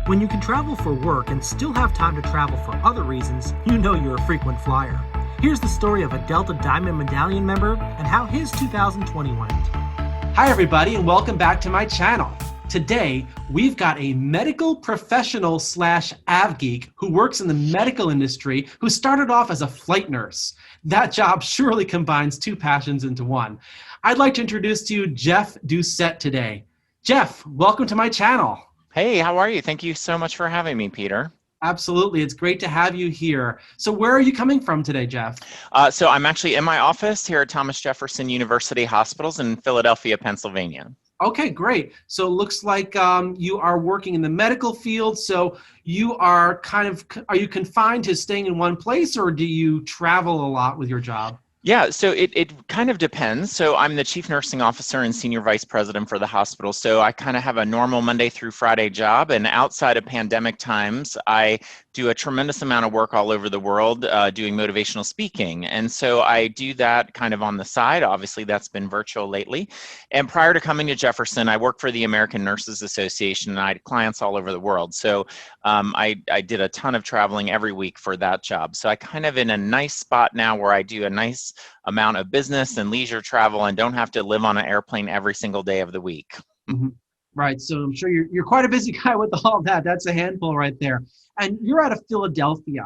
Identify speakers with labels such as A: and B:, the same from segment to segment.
A: When you can travel for work and still have time to travel for other reasons, you know you're a frequent flyer. Here's the story of a Delta Diamond Medallion member and how his 2020 went.
B: Hi everybody and welcome back to my channel. Today, we've got a medical professional slash av geek who works in the medical industry who started off as a flight nurse. That job surely combines two passions into one. I'd like to introduce to you Jeff Doucette today. Jeff, welcome to my channel.
C: Hey, how are you? Thank you so much for having me, Peter.
B: Absolutely. It's great to have you here. So where are you coming from today, Jeff?
C: So I'm actually in my office here at Thomas Jefferson University Hospitals in Philadelphia, Pennsylvania.
B: Okay, great. So it looks like you are working in the medical field. So you are are you confined to staying in one place, or do you travel a lot with your job?
C: Yeah, so it kind of depends. So I'm the chief nursing officer and senior vice president for the hospital. So I kind of have a normal Monday through Friday job. And outside of pandemic times, I do a tremendous amount of work all over the world doing motivational speaking. And so I do that kind of on the side. Obviously, that's been virtual lately. And prior to coming to Jefferson, I worked for the American Nurses Association, and I had clients all over the world. So I did a ton of traveling every week for that job. So I kind of in a nice spot now where I do a nice amount of business and leisure travel and don't have to live on an airplane every single day of the week.
B: Mm-hmm. Right. So I'm sure you're quite a busy guy with all that. That's a handful right there. And you're out of Philadelphia.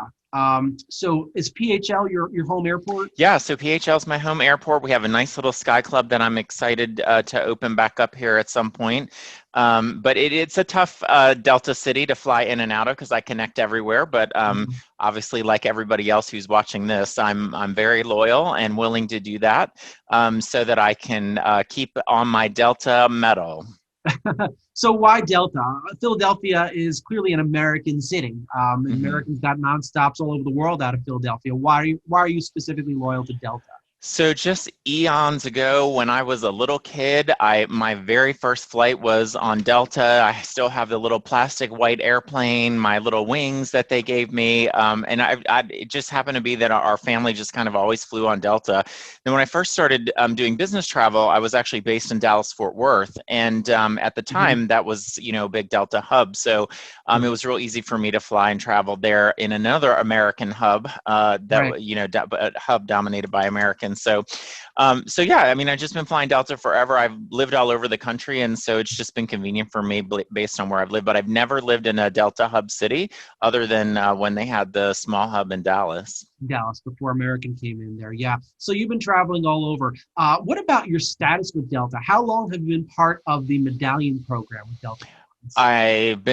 B: So is PHL your home airport?
C: Yeah, so PHL is my home airport. We have a nice little Sky Club that I'm excited to open back up here at some point. But it's a tough Delta city to fly in and out of because I connect everywhere. But obviously, like everybody else who's watching this, I'm very loyal and willing to do that so that I can keep on my Delta medal.
B: So why Delta? Philadelphia is clearly an American city. Americans got nonstops all over the world out of Philadelphia. Why are you specifically loyal to Delta?
C: So just eons ago, when I was a little kid, my very first flight was on Delta. I still have the little plastic white airplane, my little wings that they gave me. And it just happened to be that our family just kind of always flew on Delta. And when I first started doing business travel, I was actually based in Dallas, Fort Worth. And at the time, that was, a big Delta hub. So it was real easy for me to fly and travel there in another American hub hub dominated by Americans. So yeah, I mean, I've just been flying Delta forever. I've lived all over the country, and so it's just been convenient for me based on where I've lived. But I've never lived in a Delta hub city other than when they had the small hub in Dallas.
B: Dallas, before American came in there, yeah. So you've been traveling all over. What about your status with Delta? How long have you been part of the Medallion program with Delta?
C: I've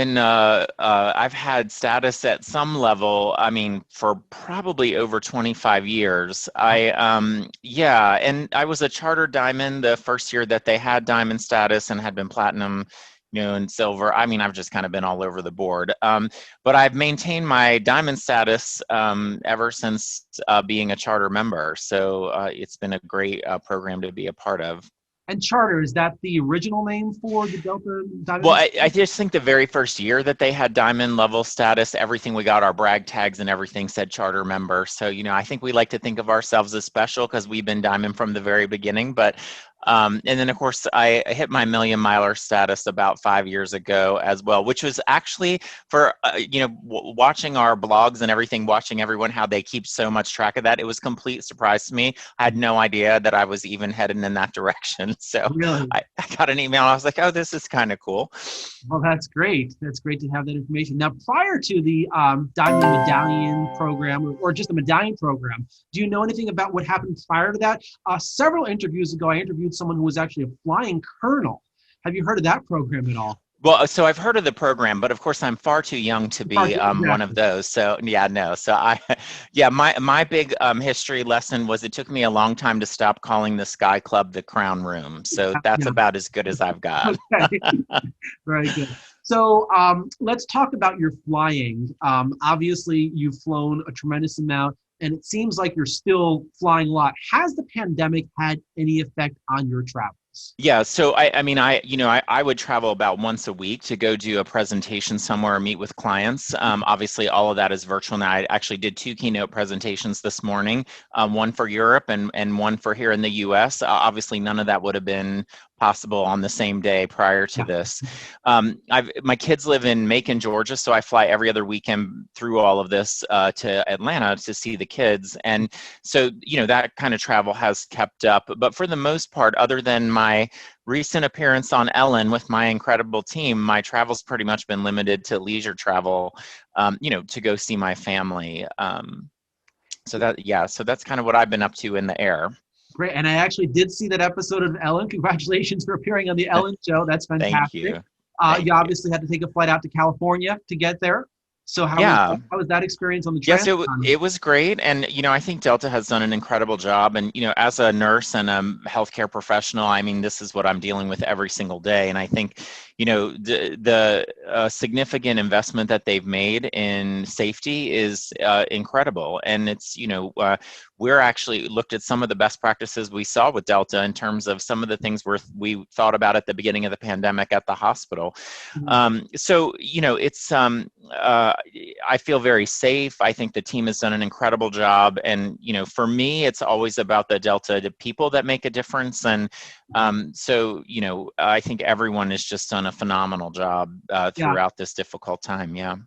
C: had status at some level, I mean, for probably over 25 years. And I was a charter diamond the first year that they had diamond status and had been platinum, and silver. I mean, I've just kind of been all over the board. But I've maintained my diamond status ever since being a charter member. So it's been a great program to be a part of.
B: And charter, is that the original name for the Delta Diamond?
C: Well, I just think the very first year that they had diamond level status, everything we got, our brag tags and everything said charter member. So, I think we like to think of ourselves as special because we've been diamond from the very beginning. But and then, of course, I hit my million miler status about 5 years ago as well, which was actually for, watching our blogs and everything, watching everyone, how they keep so much track of that. It was a complete surprise to me. I had no idea that I was even heading in that direction. So
B: really?
C: I got an email. I was like, oh, this is kind of cool.
B: Well, that's great. That's great to have that information. Now, prior to the Diamond Medallion program or just the Medallion program, do you know anything about what happened prior to that? Several interviews ago, I interviewed someone who was actually a flying colonel. Have you heard of that program at all?
C: Well, so I've heard of the program, but of course I'm far too young to be one of those. So yeah, no. So my big history lesson was it took me a long time to stop calling the Sky Club the Crown Room. So that's about as good as I've got.
B: Okay. Very good. So let's talk about your flying. Obviously, you've flown a tremendous amount, and it seems like you're still flying a lot. Has the pandemic had any effect on your travels?
C: Yeah, so I would travel about once a week to go do a presentation somewhere or meet with clients. Obviously, all of that is virtual now. I actually did 2 keynote presentations this morning, one for Europe and one for here in the US. Obviously, none of that would have been possible on the same day prior to
B: Yeah.
C: this. My kids live in Macon, Georgia, so I fly every other weekend through all of this to Atlanta to see the kids. And so, that kind of travel has kept up. But for the most part, other than my recent appearance on Ellen with my incredible team, my travel's pretty much been limited to leisure travel, to go see my family. So that's kind of what I've been up to in the air.
B: Great. And I actually did see that episode of Ellen. Congratulations for appearing on the Ellen show. That's
C: Thank
B: fantastic.
C: you.
B: You obviously had to take a flight out to California to get there. So how was that experience on the
C: Yes,
B: transfer?
C: it was great. And, I think Delta has done an incredible job. And, as a nurse and a healthcare professional, I mean, this is what I'm dealing with every single day. And I think, the significant investment that they've made in safety is incredible. And it's, we're actually looked at some of the best practices we saw with Delta in terms of some of the things we thought about at the beginning of the pandemic at the hospital. So, it's, I feel very safe. I think the team has done an incredible job. And, for me, it's always about the people that make a difference. And so, I think everyone has just done a phenomenal job throughout this difficult time. Yeah.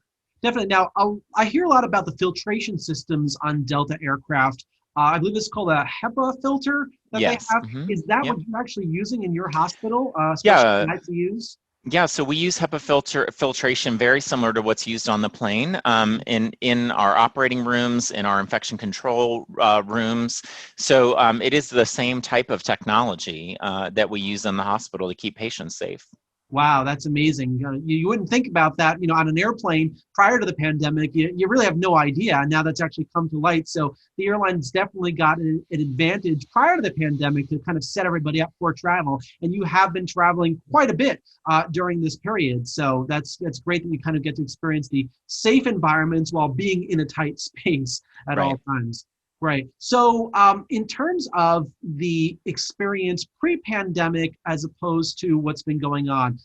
B: Definitely. Now, I hear a lot about the filtration systems on Delta aircraft. I believe it's called a HEPA filter that
C: Yes.
B: they have.
C: Mm-hmm.
B: Is that
C: Yep.
B: what you're actually using in your hospital, especially in ICUs?
C: Yeah, so we use HEPA filtration very similar to what's used on the plane in our operating rooms, in our infection control rooms. So it is the same type of technology that we use in the hospital to keep patients safe.
B: Wow, that's amazing. You wouldn't think about that, on an airplane prior to the pandemic. You really have no idea. Now that's actually come to light. So the airlines definitely got an advantage prior to the pandemic to kind of set everybody up for travel. And you have been traveling quite a bit during this period. So that's great that you kind of get to experience the safe environments while being in a tight space at all times. Right. So in terms of the experience pre-pandemic as opposed to what's been going on,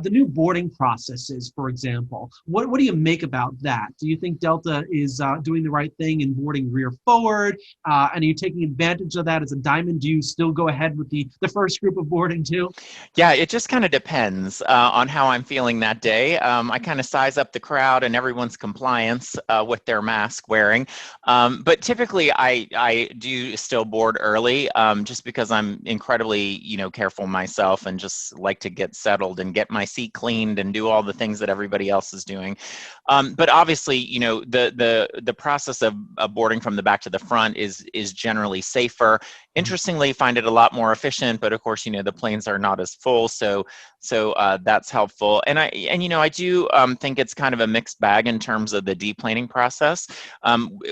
B: the new boarding processes, for example, what do you make about that? Do you think Delta is doing the right thing in boarding rear forward? And are you taking advantage of that as a diamond? Do you still go ahead with the first group of boarding too?
C: Yeah, it just kind of depends on how I'm feeling that day. I kind of size up the crowd and everyone's compliance with their mask wearing. But typically I do still board early just because I'm incredibly, careful myself and just like to get settled and get my seat cleaned and do all the things that everybody else is doing. But obviously, the process of boarding from the back to the front is generally safer. Interestingly, find it a lot more efficient, but of course, the planes are not as full, so that's helpful. And I do think it's kind of a mixed bag in terms of the deplaning process,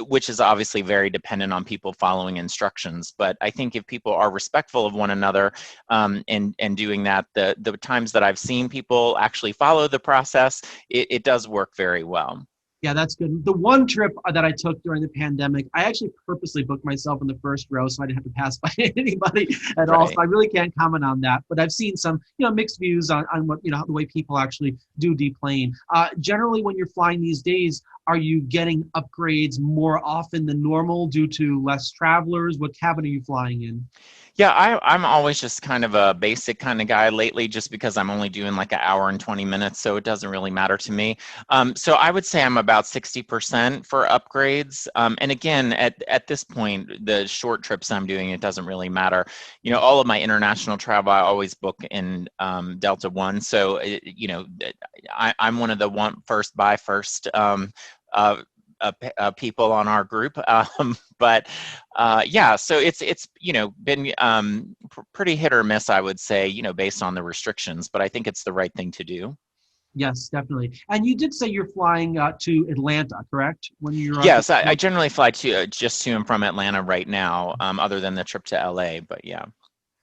C: which is obviously very dependent on people following instructions. But I think if people are respectful of one another and doing that, the times that I've seen people actually follow the process, it does work very well.
B: Yeah, that's good. The one trip that I took during the pandemic, I actually purposely booked myself in the first row so I didn't have to pass by anybody at all. So I really can't comment on that. But I've seen some, mixed views on what, the way people actually do deplane. Generally, when you're flying these days, are you getting upgrades more often than normal due to less travelers? What cabin are you flying in?
C: Yeah, I'm always just kind of a basic kind of guy lately, just because I'm only doing like an hour and 20 minutes, so it doesn't really matter to me. So I would say I'm about 60% for upgrades. And again, at this point, the short trips I'm doing, it doesn't really matter. All of my international travel, I always book in Delta One. So, I'm one of the first people on our group, but so it's been pretty hit or miss, I would say, based on the restrictions, but I think it's the right thing to do.
B: Yes, definitely. And you did say you're flying to Atlanta, correct? When you're
C: yes, I generally fly just to and from Atlanta right now, other than the trip to LA, but yeah.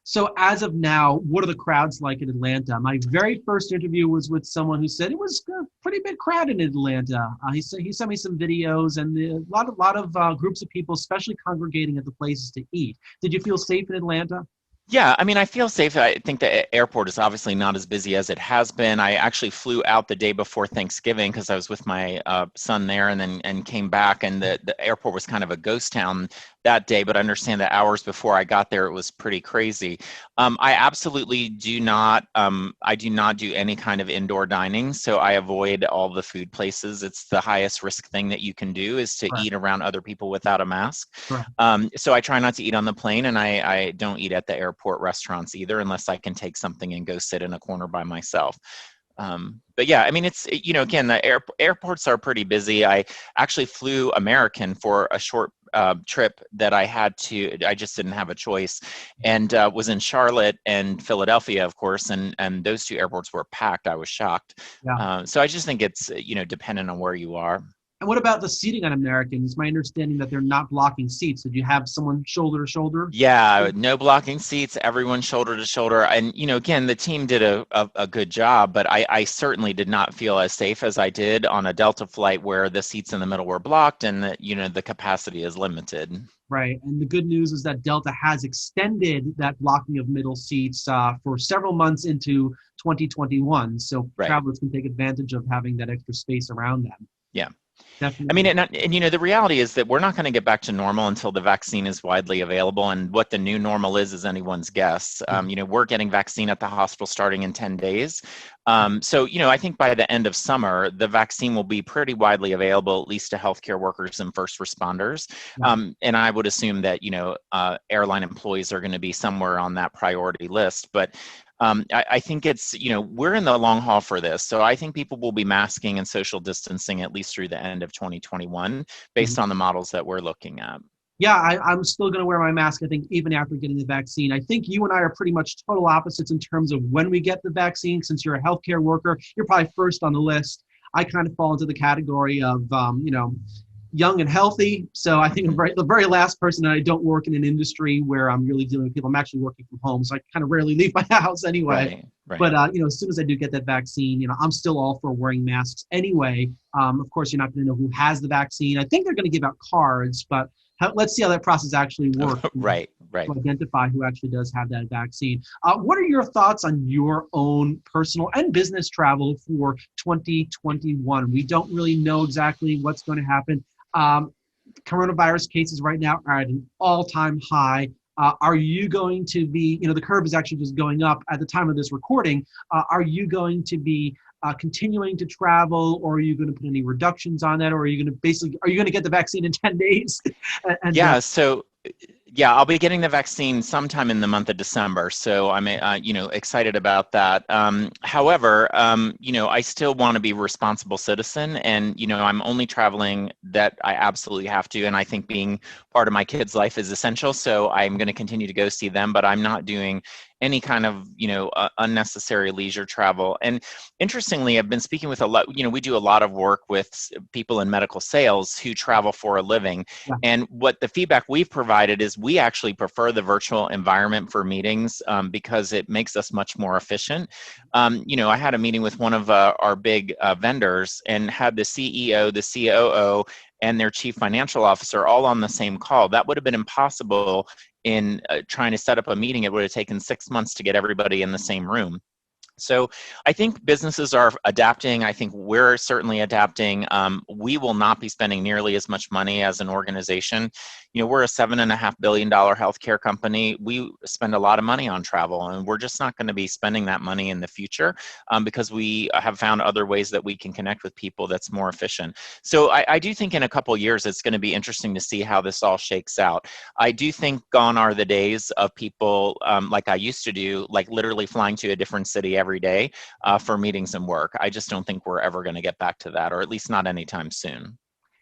B: So as of now, what are the crowds like in Atlanta? My very first interview was with someone who said it was a pretty big crowd in Atlanta. He sent me some videos and a lot of groups of people, especially congregating at the places to eat. Did you feel safe in Atlanta?
C: Yeah, I mean, I feel safe. I think the airport is obviously not as busy as it has been. I actually flew out the day before Thanksgiving because I was with my son there, and then came back, and the airport was kind of a ghost town that day. But I understand that hours before I got there, it was pretty crazy. I absolutely do not. I do not do any kind of indoor dining, so I avoid all the food places. It's the highest risk thing that you can do is to
A: Correct.
C: eat around other people without a mask.
A: Correct.
C: So I try not to eat on the plane, and I don't eat at the airport restaurants either, unless I can take something and go sit in a corner by myself. But yeah, I mean, again, the airports are pretty busy. I actually flew American for a short trip that I just didn't have a choice, and was in Charlotte and Philadelphia, of course, and those two airports were packed. I was shocked.
A: Yeah.
C: So I just think it's, dependent on where you are.
A: And what about the seating on American? It's my understanding that they're not blocking seats. Did you have someone shoulder to shoulder?
C: Yeah, no blocking seats, everyone shoulder to shoulder. And, again, the team did a good job, but I certainly did not feel as safe as I did on a Delta flight where the seats in the middle were blocked and the capacity is limited.
A: Right. And the good news is that Delta has extended that blocking of middle seats for several months into 2021. So
C: Right.
A: travelers can take advantage of having that extra space around them.
C: Yeah.
A: Definitely.
C: I mean, and the reality is that we're not going to get back to normal until the vaccine is widely available. And what the new normal is anyone's guess. We're getting vaccine at the hospital starting in 10 days. So, I think by the end of summer, the vaccine will be pretty widely available, at least to healthcare workers and first responders. And I would assume that, airline employees are going to be somewhere on that priority list. But I think it's, we're in the long haul for this. So I think people will be masking and social distancing at least through the end of 2021 based on the models that we're looking at.
A: Yeah, I'm still going to wear my mask, I think, even after getting the vaccine. I think you and I are pretty much total opposites in terms of when we get the vaccine. Since you're a healthcare worker, you're probably first on the list. I kind of fall into the category of, young and healthy. So I think I'm the very last person, and I don't work in an industry where I'm really dealing with people. I'm actually working from home, so I kind of rarely leave my house anyway.
C: Right.
A: But, as soon as I do get that vaccine, I'm still all for wearing masks anyway. Of course, you're not going to know who has the vaccine. I think they're going to give out cards, but let's see how that process actually works.
C: Right.
A: To identify who actually does have that vaccine. What are your thoughts on your own personal and business travel for 2021? We don't really know exactly what's going to happen. Coronavirus cases right now are at an all-time high. Are you going to be, the curve is actually just going up at the time of this recording. Are you going to be continuing to travel, or are you going to put any reductions on that? Or are you going to get the vaccine in 10 days?
C: I'll be getting the vaccine sometime in the month of December. So I'm, excited about that. However, I still want to be a responsible citizen, and, I'm only traveling that I absolutely have to. And I think being part of my kid's life is essential. So I'm going to continue to go see them, but I'm not doing any kind of, unnecessary leisure travel. And interestingly, I've been speaking with a lot, we do a lot of work with people in medical sales who travel for a living.
A: Yeah.
C: And what the feedback we've provided is we actually prefer the virtual environment for meetings because it makes us much more efficient. I had a meeting with one of our big vendors and had the CEO, the COO, and their chief financial officer all on the same call. That would have been impossible in trying to set up a meeting. It would have taken 6 months to get everybody in the same room. So I think businesses are adapting. I think we're certainly adapting. We will not be spending nearly as much money as an organization. We're a $7.5 billion healthcare company. We spend a lot of money on travel, and we're just not going to be spending that money in the future because we have found other ways that we can connect with people that's more efficient. So I do think in a couple of years, it's going to be interesting to see how this all shakes out. I do think gone are the days of people like I used to do, like literally flying to a different city every day for meetings and work. I just don't think we're ever going to get back to that, or at least not anytime soon.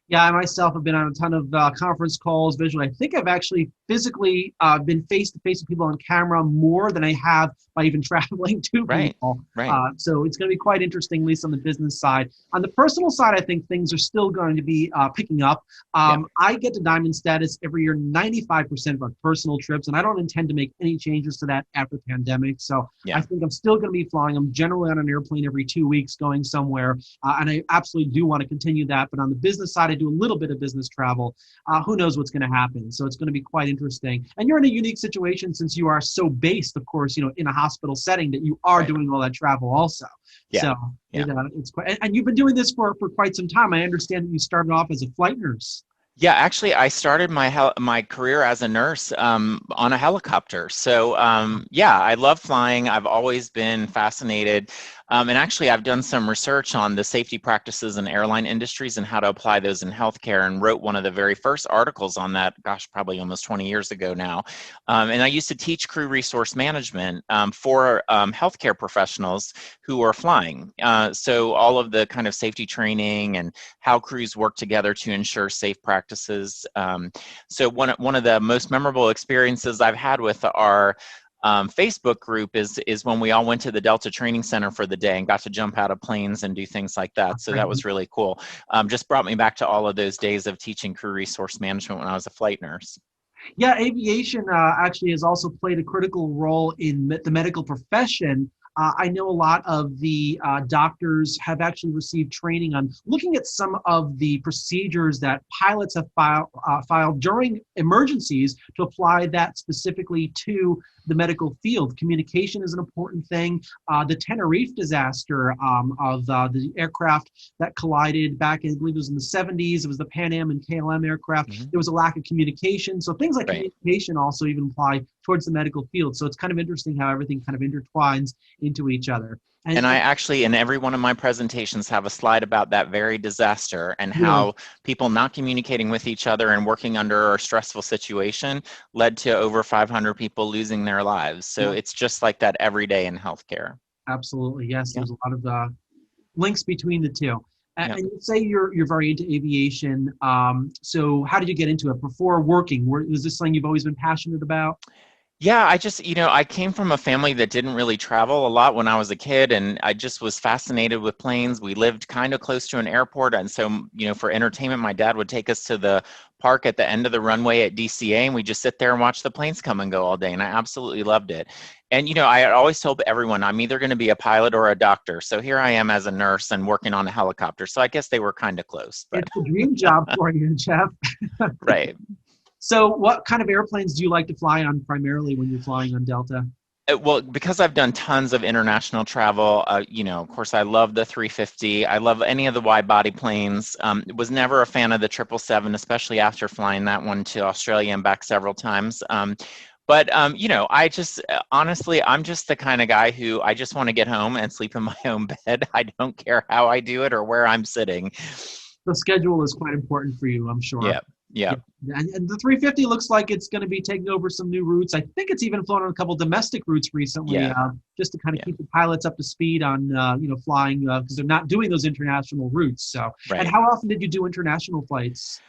A: Yeah, I myself have been on a ton of conference calls, visual. I think I've actually physically been face-to-face with people on camera more than I have by even traveling to people.
C: Right.
A: So it's going to be quite interesting, at least on the business side. On the personal side, I think things are still going to be picking up. I get to diamond status every year, 95% of our personal trips, and I don't intend to make any changes to that after the pandemic. So I think I'm still going to be flying. I'm generally on an airplane every 2 weeks going somewhere, and I absolutely do want to continue that. But on the business side, I do a little bit of business travel. Who knows what's going to happen? So it's going to be quite interesting. And you're in a unique situation since you are so based, of course, in a hospital setting that you are doing all that travel also.
C: Yeah.
A: So it's quite, and you've been doing this for quite some time. I understand that you started off as a flight nurse.
C: Yeah, actually, I started my career as a nurse on a helicopter. So yeah, I love flying. I've always been fascinated. And actually, I've done some research on the safety practices in airline industries and how to apply those in healthcare, and wrote one of the very first articles on that, gosh, probably almost 20 years ago now. And I used to teach crew resource management for healthcare professionals who are flying. So all of the kind of safety training and how crews work together to ensure safe practices. So one of the most memorable experiences I've had with our Facebook group is when we all went to the Delta Training Center for the day and got to jump out of planes and do things like that. So that was really cool. Just brought me back to all of those days of teaching crew resource management when I was a flight nurse.
A: Yeah, aviation actually has also played a critical role in the medical profession. I know a lot of the doctors have actually received training on looking at some of the procedures that pilots have filed during emergencies to apply that specifically to the medical field. Communication is an important thing. The Tenerife disaster of the aircraft that collided back in, I believe it was in the 70s. It was the Pan Am and KLM aircraft.
C: Mm-hmm.
A: There was a lack of communication. So things like communication also even apply towards the medical field. So it's kind of interesting how everything kind of intertwines into each other.
C: And I actually, in every one of my presentations, have a slide about that very disaster and how people not communicating with each other and working under a stressful situation led to over 500 people losing their lives. So it's just like that every day in healthcare.
A: Absolutely. Yes. There's a lot of links between the two. And you say you're very into aviation. So how did you get into it before working? Was this something you've always been passionate about?
C: Yeah, I just, I came from a family that didn't really travel a lot when I was a kid, and I just was fascinated with planes. We lived kind of close to an airport, and so, for entertainment, my dad would take us to the park at the end of the runway at DCA, and we just sit there and watch the planes come and go all day, and I absolutely loved it. And, I had always told everyone I'm either going to be a pilot or a doctor. So here I am as a nurse and working on a helicopter. So I guess they were kind of close. But.
A: It's a dream job for you, Jeff.
C: Right.
A: So what kind of airplanes do you like to fly on primarily when you're flying on Delta?
C: Well, because I've done tons of international travel, of course, I love the 350. I love any of the wide body planes. Was never a fan of the 777, especially after flying that one to Australia and back several times. But I just, honestly, I'm just the kind of guy who I just want to get home and sleep in my own bed. I don't care how I do it or where I'm sitting.
A: The schedule is quite important for you, I'm sure.
C: Yeah.
A: And the 350 looks like it's going to be taking over some new routes. I think it's even flown on a couple domestic routes recently, just to kind of keep the pilots up to speed on, flying because they're not doing those international routes. So, and how often did you do international flights?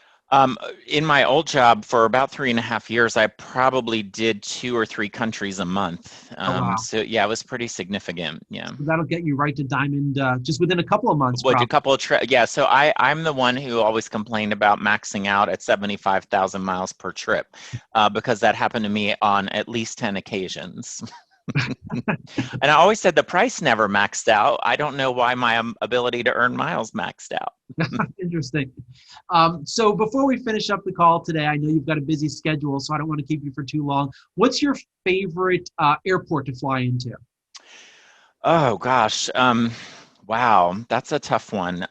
C: In my old job for about 3.5 years, I probably did 2 or 3 countries a month. So yeah, it was pretty significant. Yeah.
A: So that'll get you right to Diamond just within a couple of months.
C: Well, a couple of trips. Yeah. So I'm the one who always complained about maxing out at 75,000 miles per trip because that happened to me on at least 10 occasions. And I always said the price never maxed out. I don't know why my ability to earn miles maxed out.
A: Interesting. So before we finish up the call today, I know you've got a busy schedule, so I don't want to keep you for too long. What's your favorite airport to fly into?
C: Oh, gosh. Wow. That's a tough one.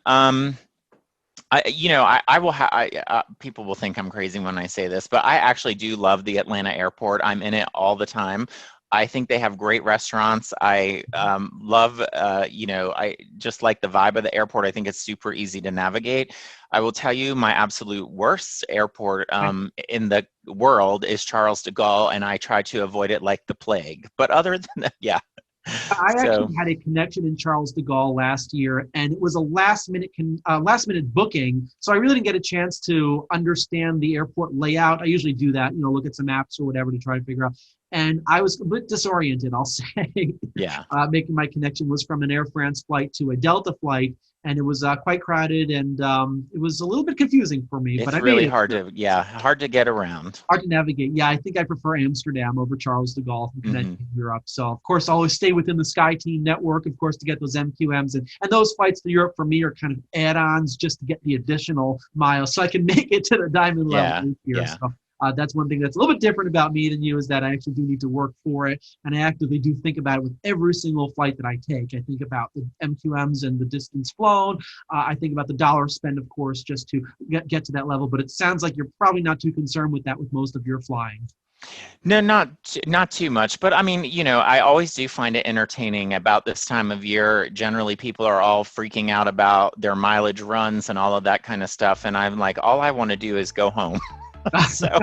C: People will think I'm crazy when I say this, but I actually do love the Atlanta airport. I'm in it all the time. I think they have great restaurants. I love, I just like the vibe of the airport. I think it's super easy to navigate. I will tell you my absolute worst airport in the world is Charles de Gaulle, and I try to avoid it like the plague. But other than that, yeah.
A: I actually had a connection in Charles de Gaulle last year, and it was a last minute booking. So I really didn't get a chance to understand the airport layout. I usually do that, look at some maps or whatever to try to figure out. And I was a bit disoriented, I'll say.
C: Yeah.
A: Making my connection was from an Air France flight to a Delta flight, and it was quite crowded, and it was a little bit confusing for me.
C: It's really hard to get around.
A: Hard to navigate. Yeah, I think I prefer Amsterdam over Charles de Gaulle from connecting Europe. So, of course, I'll always stay within the SkyTeam network, of course, to get those MQMs. And those flights to Europe for me are kind of add-ons just to get the additional miles so I can make it to the diamond level here. So That's one thing that's a little bit different about me than you, is that I actually do need to work for it, and I actively do think about it with every single flight that I take. I think about the MQMs and the distance flown. I think about the dollar spend, of course, just to get to that level. But it sounds like you're probably not too concerned with that with most of your flying.
C: No, not too much, but I mean, I always do find it entertaining about this time of year. Generally, people are all freaking out about their mileage runs and all of that kind of stuff, and I'm like, all I want to do is go home. So,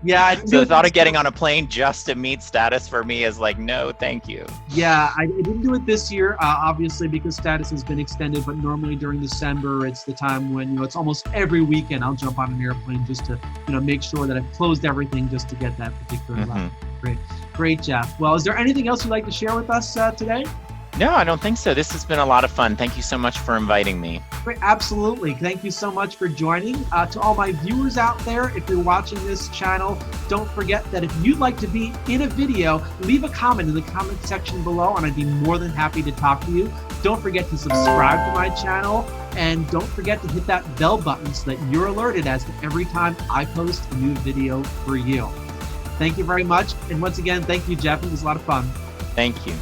A: Yeah.
C: so the thought of getting on a plane just to meet status for me is like, no, thank you.
A: Yeah, I didn't do it this year, obviously, because status has been extended. But normally during December, it's the time when it's almost every weekend I'll jump on an airplane just to make sure that I've closed everything just to get that particular level. Great, Jeff. Well, is there anything else you'd like to share with us today?
C: No, I don't think so. This has been a lot of fun. Thank you so much for inviting me.
A: Great, absolutely. Thank you so much for joining. To all my viewers out there, if you're watching this channel, don't forget that if you'd like to be in a video, leave a comment in the comment section below, and I'd be more than happy to talk to you. Don't forget to subscribe to my channel, and don't forget to hit that bell button so that you're alerted as to every time I post a new video for you. Thank you very much. And once again, thank you, Jeff. It was a lot of fun.
C: Thank you.